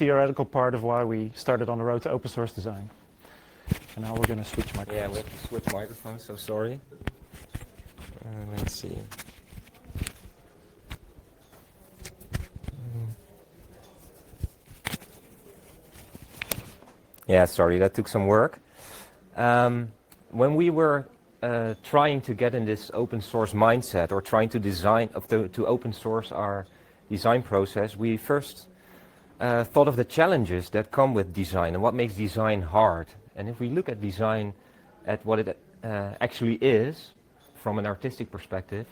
theoretical part of why we started on the road to open source design. And now we're going to switch microphones. Yeah, we have to switch microphones, so sorry. Let's see. Yeah, sorry, that took some work. When we were trying to get in this open source mindset, or trying to design, to open source our design process, we first thought of the challenges that come with design and what makes design hard. And if we look at design at what it actually is, from an artistic perspective,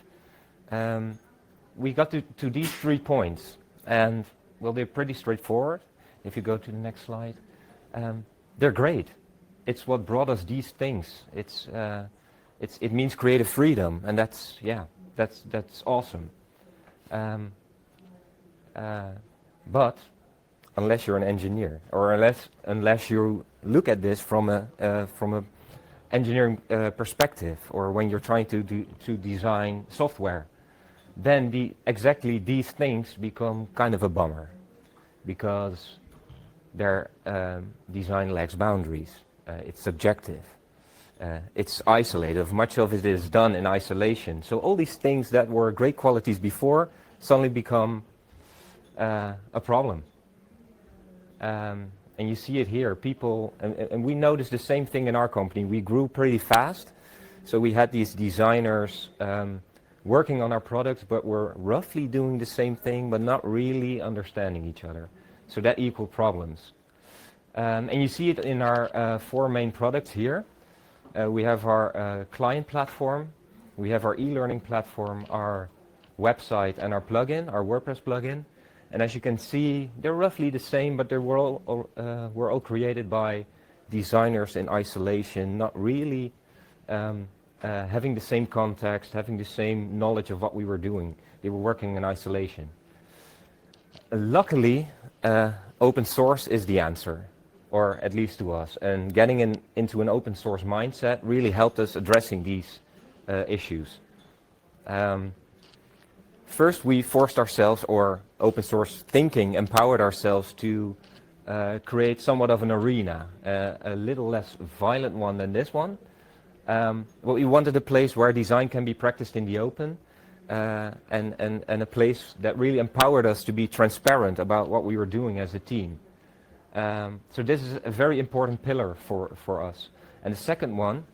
we got to these 3 points. And well, they're pretty straightforward. If you go to the next slide, they're great. It's what brought us these things. It means creative freedom, and that's awesome. But unless you're an engineer, or unless you look at this from a engineering perspective, or when you're trying to design software, then exactly these things become kind of a bummer, because their design lacks boundaries. It's subjective. It's isolated. Much of it is done in isolation. So all these things that were great qualities before suddenly become a problem. And you see it here. People, and we noticed the same thing in our company. We grew pretty fast. So we had these designers working on our products, but were roughly doing the same thing, but not really understanding each other. So that equaled problems. And you see it in our 4 main products here. We have our client platform, we have our e-learning platform, our website, and our plugin, our WordPress plugin. And as you can see, they're roughly the same, but they were all created by designers in isolation, not really having the same context, having the same knowledge of what we were doing. They were working in isolation. Luckily, open source is the answer, or at least to us. And getting into an open source mindset really helped us addressing these issues. First, we forced ourselves, or open source thinking empowered ourselves to create somewhat of an arena, a little less violent one than this one. But we wanted a place where design can be practiced in the open, and a place that really empowered us to be transparent about what we were doing as a team. So this is a very important pillar for us. And the second one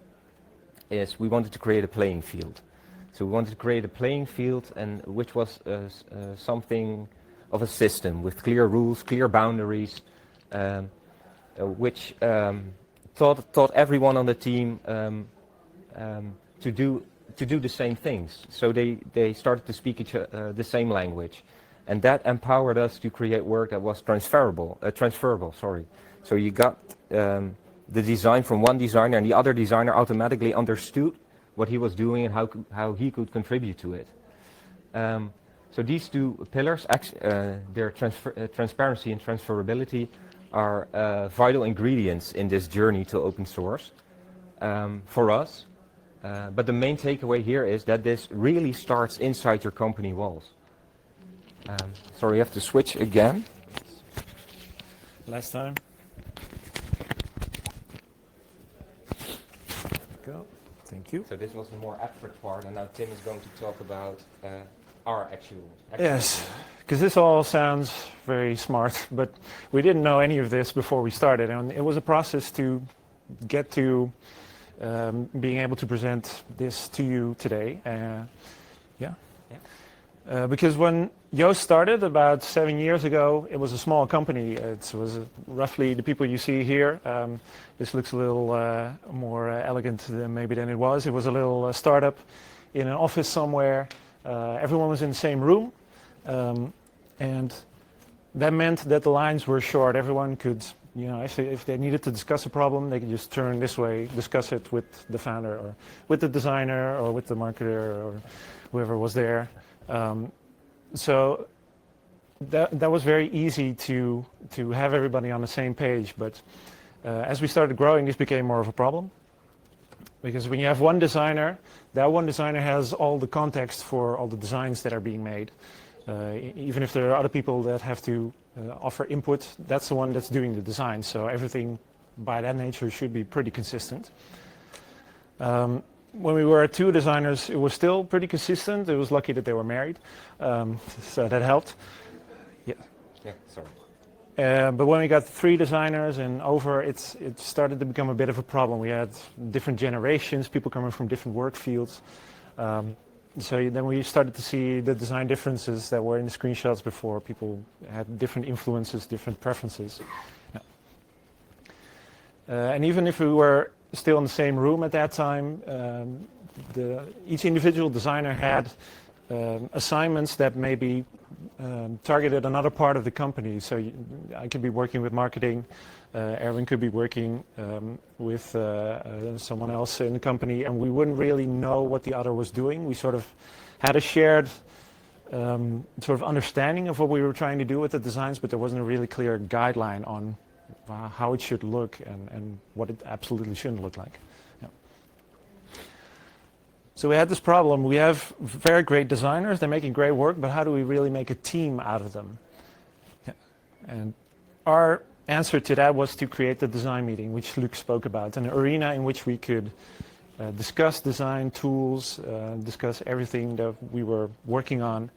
is we wanted to create a playing field. So we wanted to create a playing field, and which was something of a system with clear rules, clear boundaries, which taught everyone on the team to do the same things. So they started to speak the same language. And that empowered us to create work that was transferable. So you got the design from one designer, and the other designer automatically understood what he was doing and how he could contribute to it. So these 2 pillars, their transparency and transferability, are vital ingredients in this journey to open source for us. But the main takeaway here is that this really starts inside your company walls. Sorry, you have to switch again. Last time. Go. Thank you. So this was the more abstract part, and now Tim is going to talk about our actual Yes, because this all sounds very smart, but we didn't know any of this before we started, and it was a process to get to being able to present this to you today. Because when Yoast started about 7 years ago, it was a small company. It was roughly the people you see here. This looks a little more elegant than it was. It was a little startup in an office somewhere. Everyone was in the same room. And that meant that the lines were short. Everyone could, if they needed to discuss a problem, they could just turn this way, discuss it with the founder, or with the designer, or with the marketer, or whoever was there. So that was very easy to have everybody on the same page. But as we started growing, this became more of a problem. Because when you have one designer, that one designer has all the context for all the designs that are being made. Even if there are other people that have to offer input, that's the one that's doing the design. So everything by that nature should be pretty consistent. When we were 2 designers, it was still pretty consistent. It was lucky that they were married, so that helped. Yeah. Yeah, sorry. But when we got 3 designers and over, it started to become a bit of a problem. We had different generations, people coming from different work fields. So then we started to see the design differences that were in the screenshots before. People had different influences, different preferences. Yeah. And even if we were still in the same room at that time, each individual designer had assignments that maybe targeted another part of the company. So I could be working with marketing, Erwin could be working with someone else in the company, and we wouldn't really know what the other was doing. We sort of had a shared sort of understanding of what we were trying to do with the designs, but there wasn't a really clear guideline on how it should look and what it absolutely shouldn't look like. Yeah. So we had this problem. We have very great designers, they're making great work, but how do we really make a team out of them? Yeah. And our answer to that was to create the design meeting, which Luc spoke about, an arena in which we could discuss design tools, discuss everything that we were working on,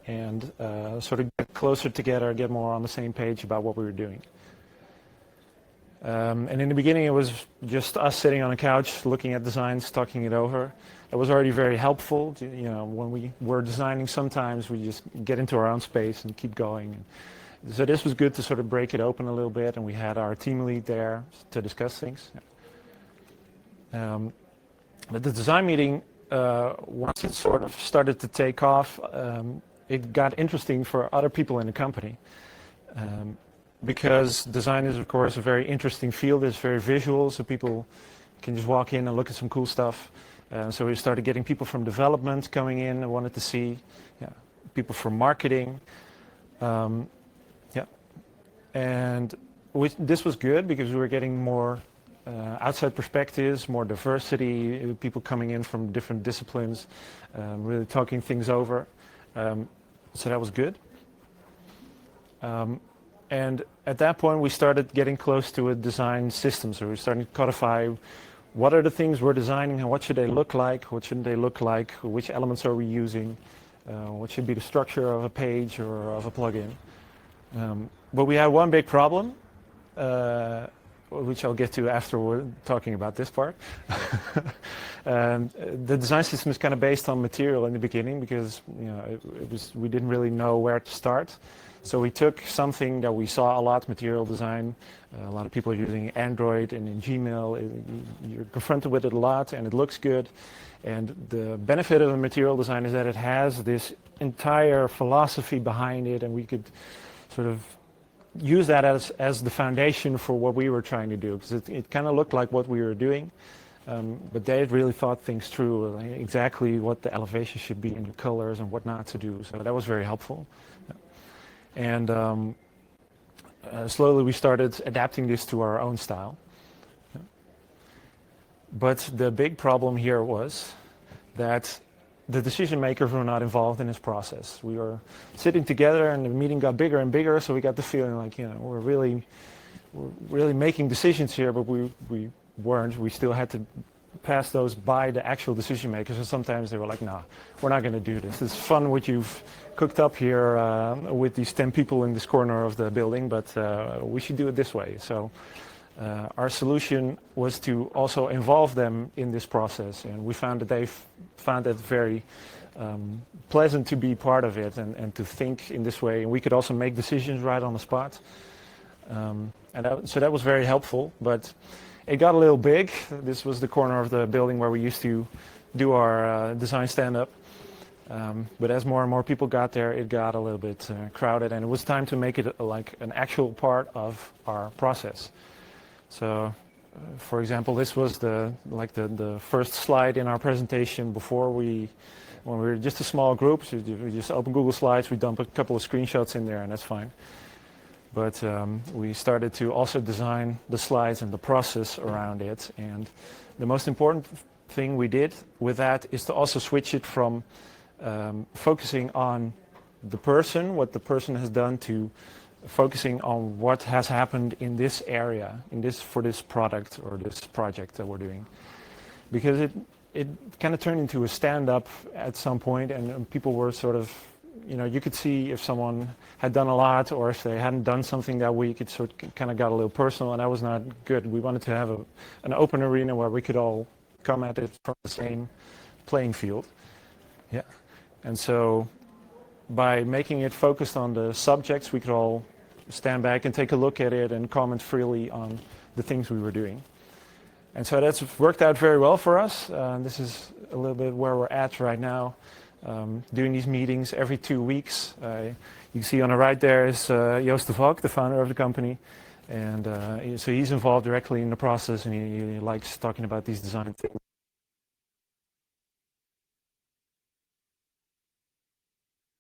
and sort of get closer together, get more on the same page about what we were doing. And in the beginning, it was just us sitting on a couch, looking at designs, talking it over. It was already very helpful. You know, when we were designing, sometimes we just get into our own space and keep going. So this was good to sort of break it open a little bit, and we had our team lead there to discuss things. But the design meeting, once it sort of started to take off, it got interesting for other people in the company. Because design is, of course, a very interesting field. It's very visual, so people can just walk in and look at some cool stuff. So we started getting people from development coming in and wanted to see, people from marketing. And this was good because we were getting more outside perspectives, more diversity, people coming in from different disciplines, really talking things over. So that was good. And at that point, we started getting close to a design system. So we started to codify what are the things we're designing and what should they look like, what shouldn't they look like, which elements are we using, what should be the structure of a page or of a plugin. But we had one big problem, which I'll get to after we're talking about this part. The design system is kind of based on material in the beginning because we didn't really know where to start. So we took something that we saw a lot, material design. A lot of people are using Android and in Gmail. You're confronted with it a lot and it looks good. And the benefit of a material design is that it has this entire philosophy behind it, and we could sort of use that as the foundation for what we were trying to do, because it kind of looked like what we were doing, but they really thought things through, exactly what the elevation should be and the colors and what not to do. So that was very helpful. And slowly we started adapting this to our own style. But the big problem here was that the decision makers were not involved in this process. We were sitting together and the meeting got bigger and bigger, so we got the feeling like, we're really making decisions here, but we weren't. We still had to pass those by the actual decision makers, and sometimes they were like, nah, we're not going to do this. It's fun what you've cooked up here with these 10 people in this corner of the building, but we should do it this way. So our solution was to also involve them in this process, and we found that they found it very pleasant to be part of it and to think in this way, and we could also make decisions right on the spot. So that was very helpful, but it got a little big. This was the corner of the building where we used to do our design stand-up. But as more and more people got there, it got a little bit crowded, and it was time to make it like an actual part of our process. So, for example, this was the first slide in our presentation when we were just a small group. So we just open Google Slides, we dump a couple of screenshots in there, and that's fine. But we started to also design the slides and the process around it. And the most important thing we did with that is to also switch it from focusing on the person, what the person has done, to focusing on what has happened in this area, for this product or this project that we're doing. Because it kind of turned into a stand-up at some point, and people were sort of, you could see if someone had done a lot or if they hadn't done something that week. It sort of kind of got a little personal, and that was not good. We wanted to have an open arena where we could all come at it from the same playing field. Yeah. And so by making it focused on the subjects, we could all stand back and take a look at it and comment freely on the things we were doing. And so that's worked out very well for us. This is a little bit where we're at right now, doing these meetings every 2 weeks. You can see on the right there is Yoast Design, the founder of the company. And so he's involved directly in the process, and he likes talking about these design things.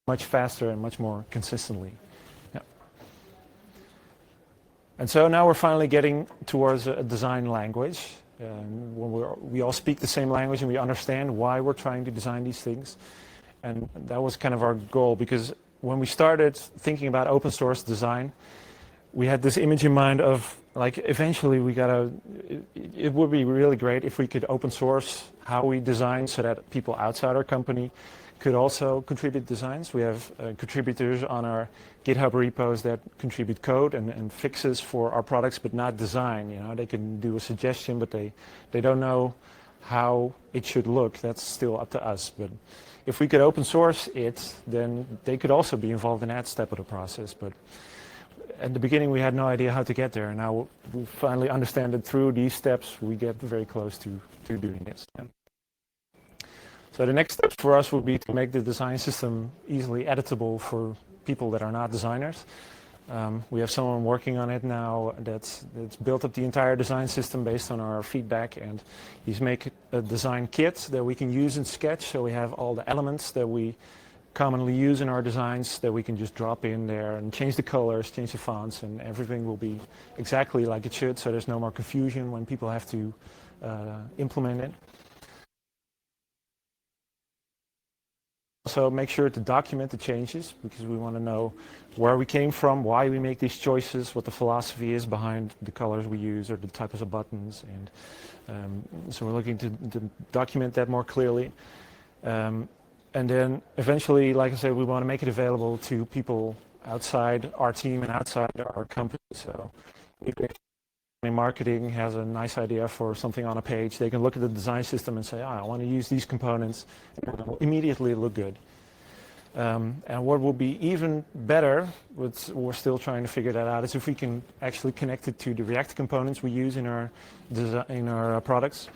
Much faster and much more consistently. Yeah. And so now we're finally getting towards a design language. When we all speak the same language and we understand why we're trying to design these things. And that was kind of our goal, because when we started thinking about open source design, we had this image in mind of, like, eventually it would be really great if we could open source how we design so that people outside our company could also contribute designs. We have contributors on our GitHub repos that contribute code and fixes for our products, but not design. They can do a suggestion, but they don't know how it should look. That's still up to us. But if we could open source it, then they could also be involved in that step of the process. But at the beginning, we had no idea how to get there. And now we finally understand that through these steps, we get very close to doing this. Yeah. So the next step for us would be to make the design system easily editable for people that are not designers. We have someone working on it now that's built up the entire design system based on our feedback, and he's made a design kit that we can use in Sketch. So we have all the elements that we commonly use in our designs that we can just drop in there and change the colors, change the fonts, and everything will be exactly like it should. So there's no more confusion when people have to implement it. Also make sure to document the changes, because we want to know where we came from, why we make these choices, what the philosophy is behind the colors we use or the types of buttons. And so we're looking to document that more clearly. And then eventually, like I said, we want to make it available to people outside our team and outside our company. So if marketing has a nice idea for something on a page, they can look at the design system and say, I want to use these components, and it will immediately look good. And what will be even better, we're still trying to figure that out, is if we can actually connect it to the React components we use in our products,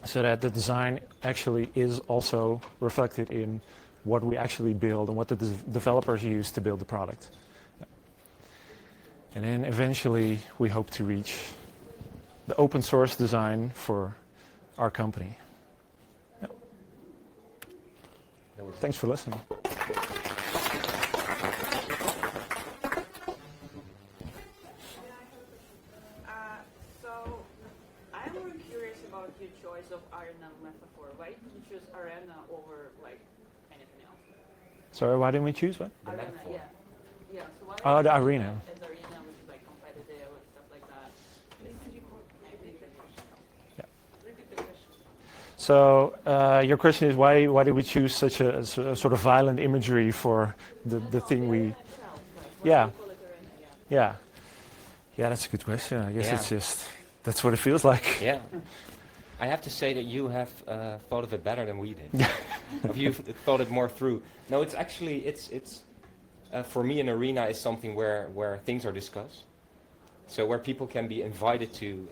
so that the design actually is also reflected in what we actually build and what the developers use to build the product. And then eventually we hope to reach the open source design for our company. Yep. Thanks for listening. So I'm more curious about your choice of arena metaphor. Why did you choose arena over anything else? Sorry, why didn't we choose what? Arena, yeah. Yeah. So why Oh, the arena. As arena, which is competitive and stuff like that. Could you repeat the question? Yeah. Repeat the question. So your question is why did we choose such a sort of violent imagery for the thing we? Itself, Yeah. Why do you call it arena? Yeah, that's a good question. I guess Yeah. it's just that's what it feels like. Yeah. I have to say that you have thought of it better than we did. You've thought it more through. No, it's actually it's for me, an arena is something where things are discussed. So where people can be invited to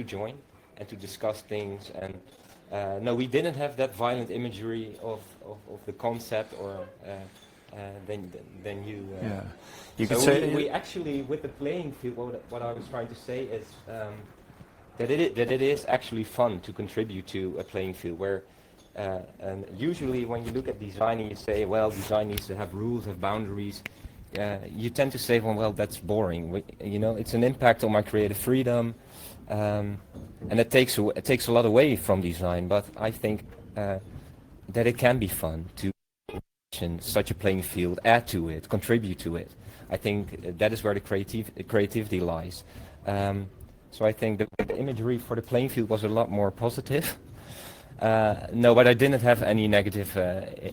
join and to discuss things. And no, we didn't have that violent imagery of the concept or than you. Yeah. You so could say we actually, with the playing field, what I was trying to say is that it is actually fun to contribute to a playing field where and usually when you look at design and you say, well, design needs to have rules, have boundaries, you tend to say, well, that's boring. It's an impact on my creative freedom, and it takes a lot away from design. But I think that it can be fun to such a playing field, add to it, contribute to it. I think that is where the creativity lies. So I think the imagery for the playing field was a lot more positive. No, but I didn't have any negative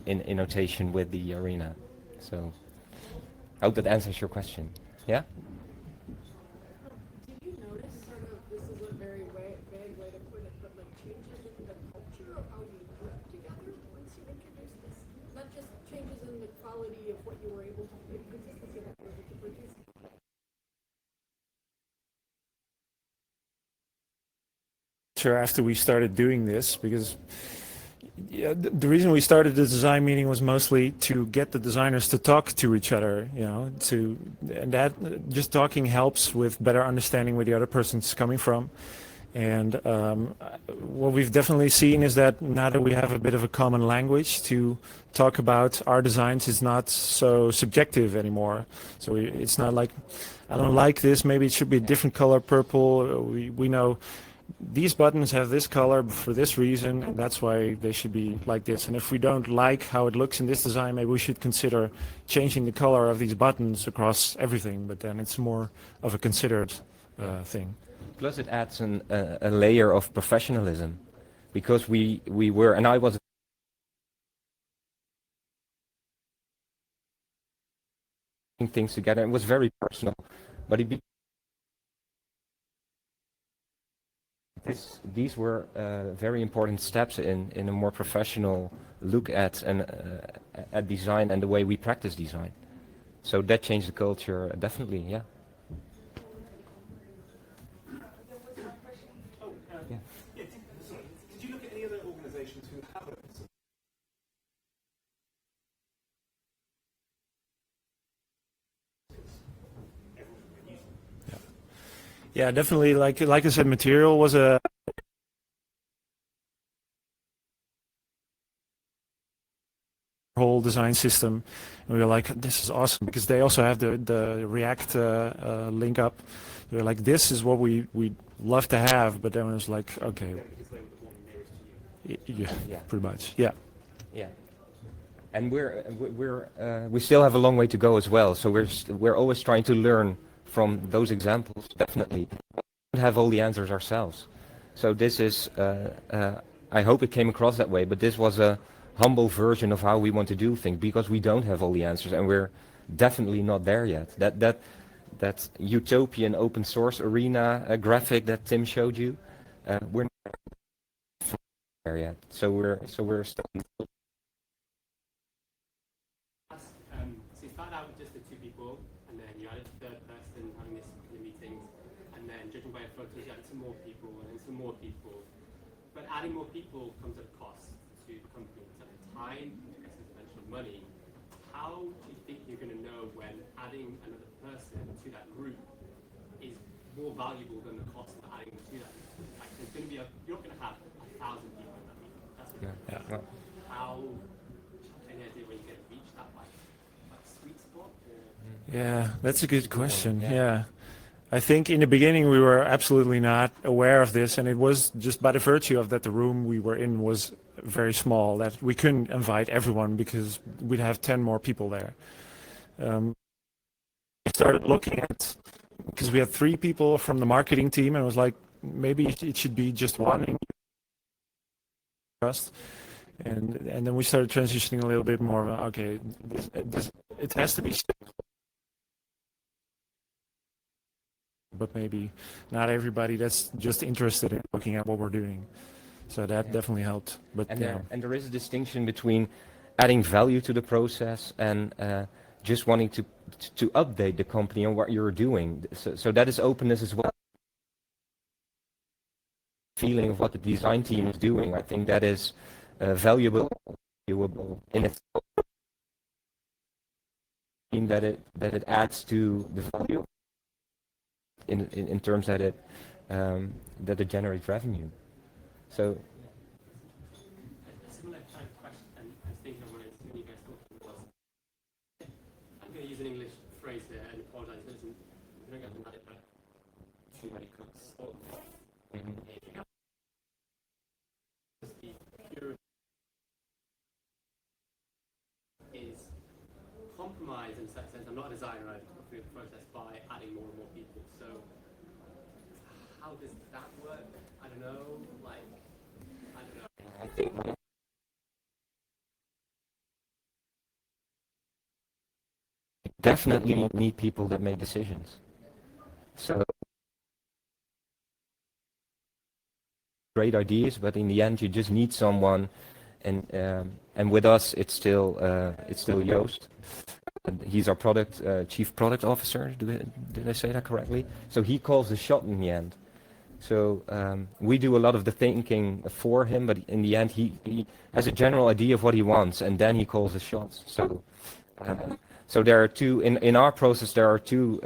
innotation with the arena. So I hope that answers your question. Yeah? Did you notice sort of, this is a very vague way to put it, but like changes in the culture of how you work together once you introduced this? Not just changes in the quality of what you were able to, the consistency that you were able to produce. Sure, after we started doing this, because yeah, the reason we started the design meeting was mostly to get the designers to talk to each other, and that just talking helps with better understanding where the other person's coming from. And what we've definitely seen is that now that we have a bit of a common language to talk about our designs, it's not so subjective anymore. So it's not like, I don't like this, maybe it should be a different color, purple. We know these buttons have this color for this reason, and that's why they should be like this. And if we don't like how it looks in this design, maybe we should consider changing the color of these buttons across everything, but then it's more of a considered thing. Plus it adds a layer of professionalism, because we were, and I was things together, it was very personal, but these were very important steps in a more professional look at at design and the way we practice design. So that changed the culture, definitely, yeah. Yeah. Did you look at any other organizations who have it? Yeah, definitely. Like I said, material was a whole design system. And we were like, this is awesome, because they also have the React link up. We were like, this is what we love to have. But then it was like, okay, yeah, pretty much, yeah. Yeah, and we still have a long way to go as well. So we're always trying to learn from those examples. Definitely, we don't have all the answers ourselves. So this is, I hope it came across that way. But this was a humble version of how we want to do things, because we don't have all the answers, and we're definitely not there yet. That utopian open source arena graphic that Tim showed you, we're not there yet. So we're still. So you started out with just the two people, and then you added a third person having this kind of meetings, and then judging by your photos, you added some more people, and then some more people. But adding more people comes at a cost to the company. It's at time, I guess it's eventually money. How do you think you're going to know when adding another person to that group is more valuable than the cost of adding them to that group? Like, there's going to be you're not going to have 1,000 people in that meeting. That's what Yeah. How, any idea when you're going to reach that sweet spot? Yeah, that's a good question. Yeah. I think in the beginning we were absolutely not aware of this, and it was just by the virtue of that the room we were in was very small, that we couldn't invite everyone because we'd have 10 more people there. We started looking at, because we had 3 people from the marketing team, and it was like, maybe it should be just one. And then we started transitioning a little bit more. Okay, it has to be, but maybe not everybody that's just interested in looking at what we're doing. So that definitely helped. But and there is a distinction between adding value to the process and just wanting to update the company on what you're doing. So that is openness as well. Feeling of what the design team is doing, I think that is valuable in itself. That it adds to the value in terms that it generates revenue. So. A similar kind of question I was thinking of when you guys talking was, I'm going to use an English phrase here and apologize, but I don't get it, but too many cooks. compromise in a certain sense. I'm not a designer. I've gone through the process by adding more and more people. So how does that work? I don't know. Like, I don't know. I think definitely need people that make decisions. So great ideas, but in the end, you just need someone. And with us, it's still Yoast. And he's our chief product officer. Did I say that correctly? So he calls the shot in the end. So we do a lot of the thinking for him, but in the end, he has a general idea of what he wants, and then he calls the shots. So there are two in our process. There are two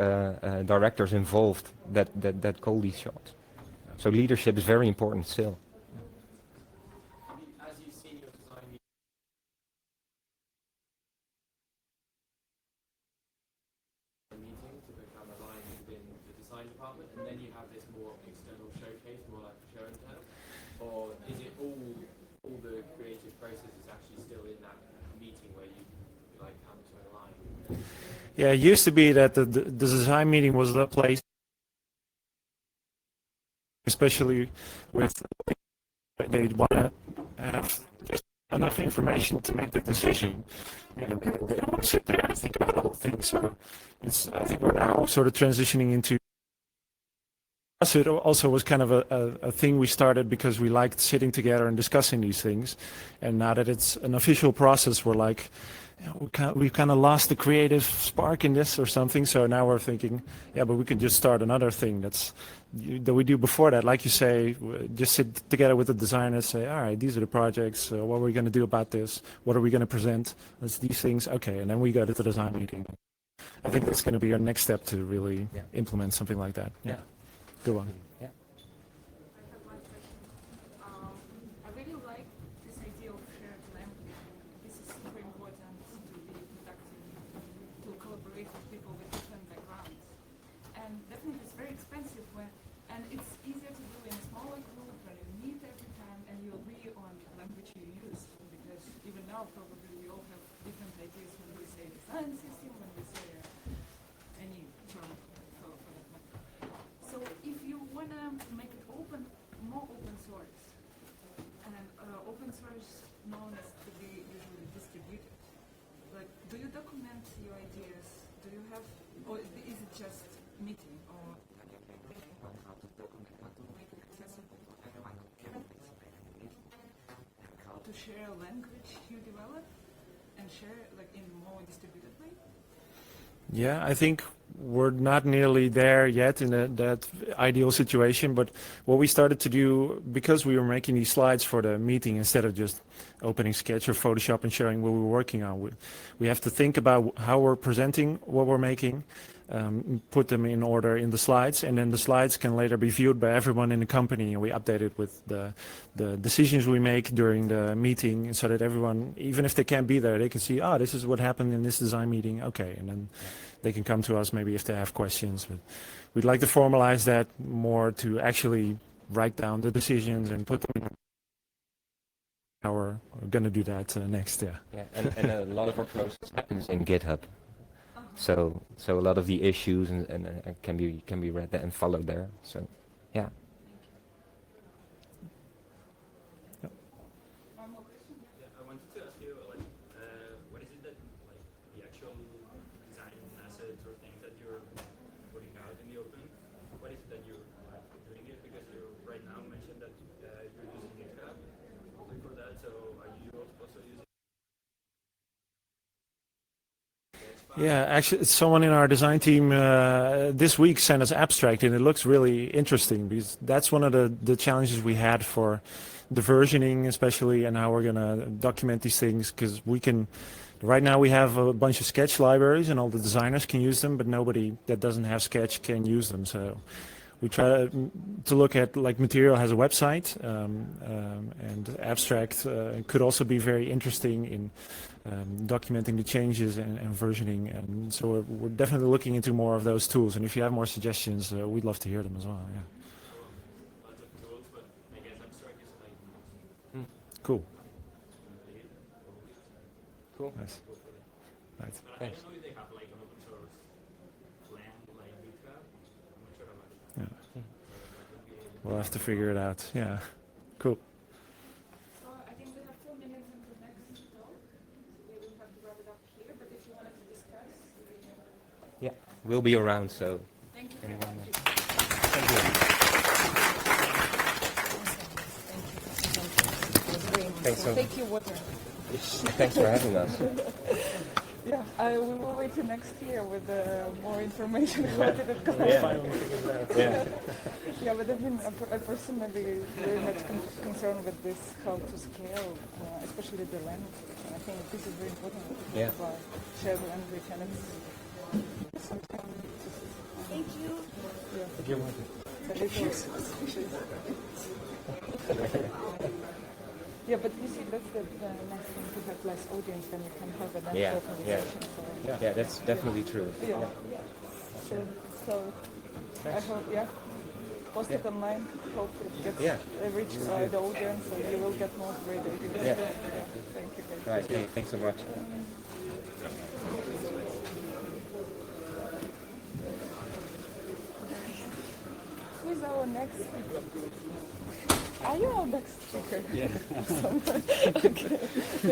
directors involved that call these shots. So leadership is very important still. As you've seen your design meeting to become aligned within the design department, and then you have this more external showcase, more like a show and tell, or is it all the creative process is actually still in that meeting where you like come to align? Yeah, it used to be that the design meeting was the place, especially with they'd want to have just enough information to make the decision. And they don't want to sit there and think about the whole thing. So I think we're now sort of transitioning into. So it also was kind of a thing we started because we liked sitting together and discussing these things. And now that it's an official process, we're like, we've kind of lost the creative spark in this or something. So now we're thinking, yeah, but we could just start another thing that we do before that. Like you say, just sit together with the designers, say, all right, these are the projects. What are we going to do about this? What are we going to present? That's these things. Okay, and then we go to the design meeting. I think that's going to be our next step to really implement something like that. Yeah. Go on. I have one question. I really like this idea of shared language. This is super important to be productive, to collaborate with people with different backgrounds. And definitely it's very expensive and it's easier to do in a smaller group when you meet every time and you agree on the language you use. Because even now probably we all have different ideas when we say design system, when we say any term for that matter. So if you want to make it more open source, and open source known as to be usually distributed, like, do you document your ideas? Do you have, or is it just meeting, or make it accessible to share a language you develop and share like in more distributed way? Yeah, I think we're not nearly there yet in that ideal situation, but what we started to do, because we were making these slides for the meeting instead of just opening Sketch or Photoshop and showing what we were working on, we have to think about how we're presenting what we're making, put them in order in the slides, and then the slides can later be viewed by everyone in the company, and we update it with the decisions we make during the meeting so that everyone, even if they can't be there, they can see, this is what happened in this design meeting, okay, and then they can come to us maybe if they have questions. But we'd like to formalize that more to actually write down the decisions and put them in. We're going to do that next, yeah. Yeah, and a lot of our process happens in GitHub. So a lot of the issues and can be read there and followed there. So yeah. One more question? Yeah, I wanted to ask you, like, what is it that, like, the actual design assets or things that you're putting out in the open, what is it that you're doing it? Because you right now mentioned that you're using GitHub for that, so are you also using? Yeah, actually, someone in our design team this week sent us abstract, and it looks really interesting because that's one of the challenges we had for the versioning, especially, and how we're going to document these things. Because right now we have a bunch of Sketch libraries, and all the designers can use them, but nobody that doesn't have Sketch can use them. So we try to look at, like, Material has a website, and abstract could also be very interesting in documenting the changes and versioning, and so we're definitely looking into more of those tools, and if you have more suggestions, we'd love to hear them as well. Yeah. Lots of tools, but I guess abstract is like Cool. Cool. Nice. Right. But I don't know if they have like an open source plan like GitHub. I'm not sure about that. Yeah. So that would be We'll have to figure it out. Yeah. Cool. So I think we have 4 minutes until next talk. We will have to wrap it up here, but if you wanted to discuss, Yeah, we'll be around, so thank you very anyone. much. Thank you. Thanks so. Take your water. Thanks for having us. Yeah, we will wait till next year with more information about it. Yeah. Yeah, but I've been a person maybe very much concerned with this, how to scale, especially the language. And I think this is very important. Yeah. About shared language, and it's sometimes. Thank you. You're welcome. A little suspicious. Yeah, but you see, that's the nice thing to have less audience, then you can have a natural Yeah, conversation. So, Yeah, that's definitely true. yeah. So I hope, yeah, post it online, hope it gets reach the audience, and you will get more great ideas. Yeah. Thank you. Guys. Right. Hey, thanks so much. Who's our next speaker? Are you our next speaker? Yeah. Okay.